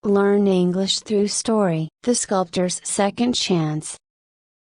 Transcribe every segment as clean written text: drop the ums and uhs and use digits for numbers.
Learn English through story. The Sculptor's Second Chance.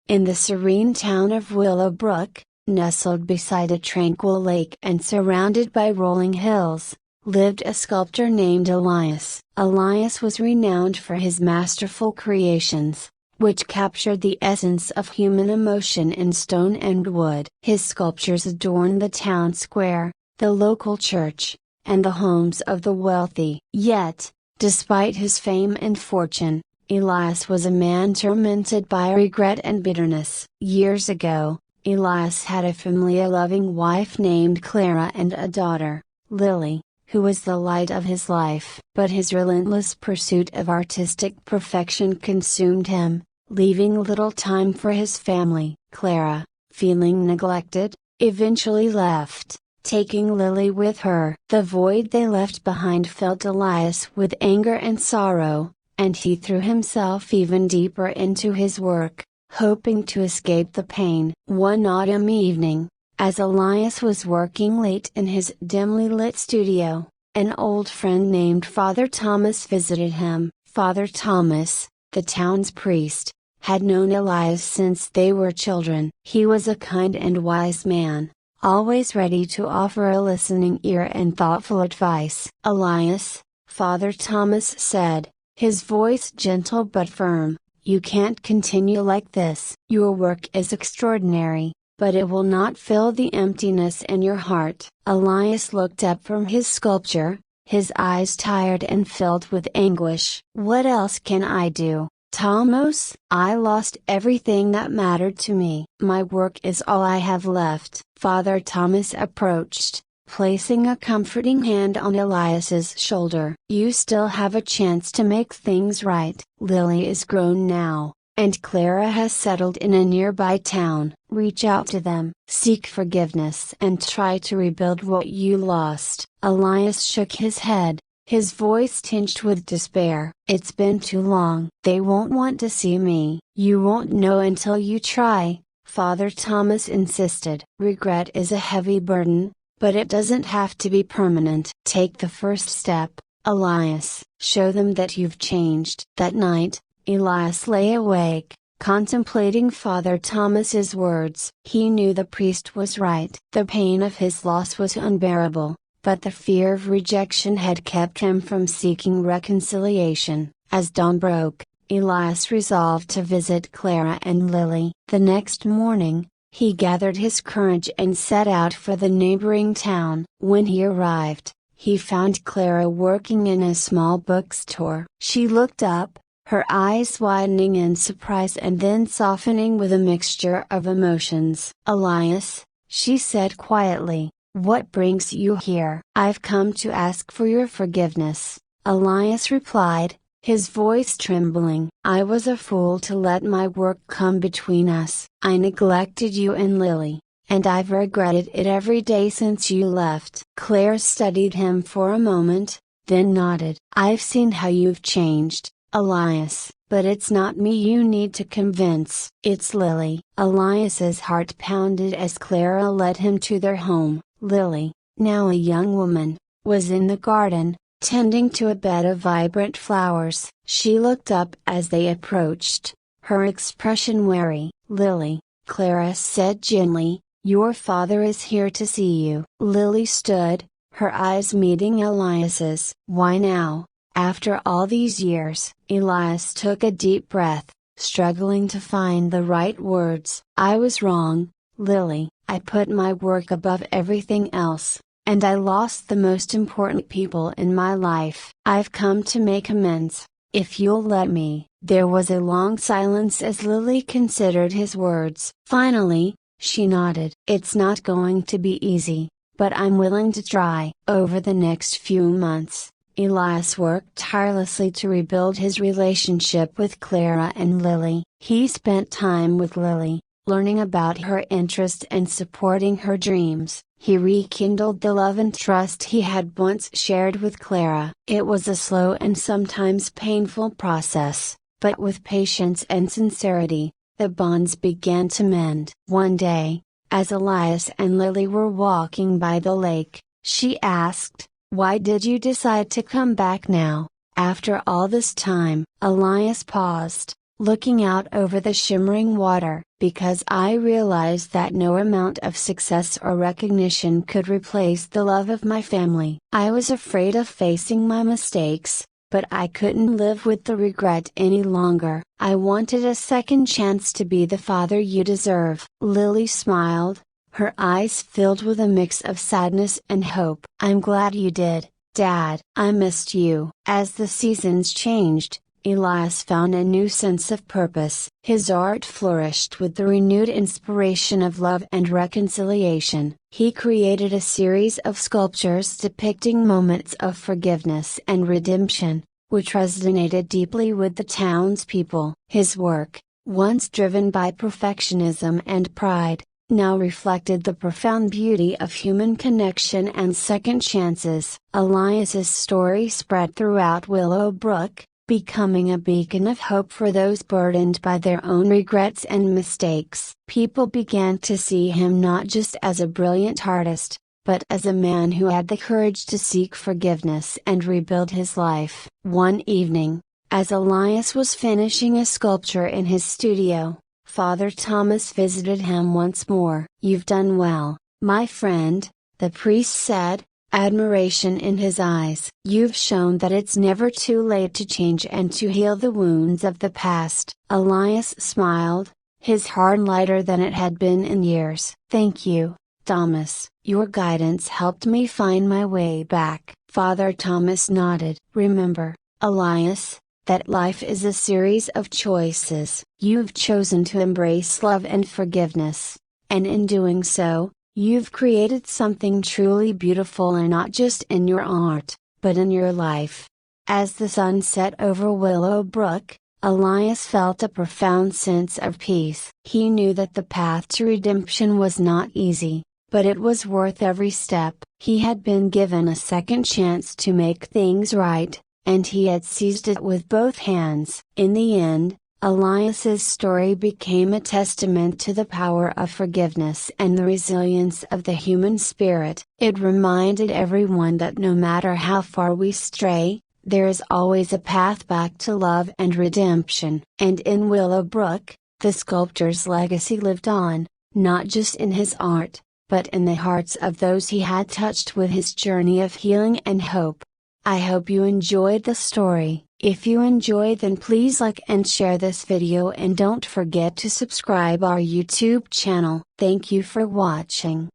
In the serene town of Willowbrook, nestled beside a tranquil lake and surrounded by rolling hills, lived a sculptor named Elias. Elias was renowned for his masterful creations, which captured the essence of human emotion in stone and wood. His sculptures adorned the town square, the local church, and the homes of the wealthy. Yet, despite his fame and fortune, Elias was a man tormented by regret and bitterness. Years ago, Elias had a family-loving wife named Clara and a daughter, Lily, who was the light of his life. But his relentless pursuit of artistic perfection consumed him, leaving little time for his family. Clara, feeling neglected, eventually left, taking Lily with her. The void they left behind filled Elias with anger and sorrow, and he threw himself even deeper into his work, hoping to escape the pain. One autumn evening, as Elias was working late in his dimly lit studio, an old friend named Father Thomas visited him. Father Thomas, the town's priest, had known Elias since they were children. He was a kind and wise man, always ready to offer a listening ear and thoughtful advice. "Elias," Father Thomas said, his voice gentle but firm, "you can't continue like this. Your work is extraordinary, but it will not fill the emptiness in your heart." Elias looked up from his sculpture, his eyes tired and filled with anguish. "What else can I do, Thomas? I lost everything that mattered to me. My work is all I have left." Father Thomas approached, placing a comforting hand on Elias's shoulder. "You still have a chance to make things right. Lily is grown now, and Clara has settled in a nearby town. Reach out to them, seek forgiveness and try to rebuild what you lost." Elias shook his head, his voice tinged with despair. "It's been too long. They won't want to see me." "You won't know until you try," Father Thomas insisted. "Regret is a heavy burden, but it doesn't have to be permanent. Take the first step, Elias. Show them that you've changed." That night, Elias lay awake, contemplating Father Thomas's words. He knew the priest was right. The pain of his loss was unbearable, but the fear of rejection had kept him from seeking reconciliation. As dawn broke, Elias resolved to visit Clara and Lily. The next morning, he gathered his courage and set out for the neighboring town. When he arrived, he found Clara working in a small bookstore. She looked up, her eyes widening in surprise and then softening with a mixture of emotions. "Elias," she said quietly, "what brings you here?" "I've come to ask for your forgiveness," Elias replied, his voice trembling. "I was a fool to let my work come between us. I neglected you and Lily, and I've regretted it every day since you left." Claire studied him for a moment, then nodded. "I've seen how you've changed, Elias, but it's not me you need to convince. It's Lily." Elias's heart pounded as Clara led him to their home. Lily, now a young woman, was in the garden, tending to a bed of vibrant flowers. She looked up as they approached, her expression wary. "Lily," Clara said gently, "your father is here to see you." Lily stood, her eyes meeting Elias's. "Why now, after all these years?" Elias took a deep breath, struggling to find the right words. "I was wrong, Lily. I put my work above everything else, and I lost the most important people in my life. I've come to make amends, if you'll let me." There was a long silence as Lily considered his words. Finally, she nodded. "It's not going to be easy, but I'm willing to try." Over the next few months, Elias worked tirelessly to rebuild his relationship with Clara and Lily. He spent time with Lily, learning about her interest and supporting her dreams. He rekindled the love and trust he had once shared with Clara. It was a slow and sometimes painful process, but with patience and sincerity, the bonds began to mend. One day, as Elias and Lily were walking by the lake, she asked, "Why did you decide to come back now, After all this time, Elias paused, looking out over the shimmering water, because I realized that no amount of success or recognition could replace the love of my family. I was afraid of facing my mistakes, but I couldn't live with the regret any longer. I wanted a second chance to be the father you deserve. Lily smiled, her eyes filled with a mix of sadness and hope. I'm glad you did, Dad. I missed you. As the seasons changed, Elias found a new sense of purpose. His art flourished with the renewed inspiration of love and reconciliation. He created a series of sculptures depicting moments of forgiveness and redemption, which resonated deeply with the townspeople. His work, once driven by perfectionism and pride, now reflected the profound beauty of human connection and second chances. Elias's story spread throughout Willowbrook, becoming a beacon of hope for those burdened by their own regrets and mistakes. People began to see him not just as a brilliant artist, but as a man who had the courage to seek forgiveness and rebuild his life. One evening, as Elias was finishing a sculpture in his studio, Father Thomas visited him once more. "You've done well, my friend," the priest said, admiration in his eyes. "You've shown that it's never too late to change and to heal the wounds of the past." Elias smiled, his heart lighter than it had been in years. "Thank you, Thomas. Your guidance helped me find my way back." Father Thomas nodded. "Remember, Elias, that life is a series of choices. You've chosen to embrace love and forgiveness, and in doing so, you've created something truly beautiful, and not just in your art, but in your life." As the sun set over Willowbrook, Elias felt a profound sense of peace. He knew that the path to redemption was not easy, but it was worth every step. He had been given a second chance to make things right, and he had seized it with both hands. In the end, Elias's story became a testament to the power of forgiveness and the resilience of the human spirit. It reminded everyone that no matter how far we stray, there is always a path back to love and redemption. And in Willowbrook, the sculptor's legacy lived on, not just in his art, but in the hearts of those he had touched with his journey of healing and hope. I hope you enjoyed the story. If you enjoyed, then please like and share this video, and don't forget to subscribe our YouTube channel. Thank you for watching.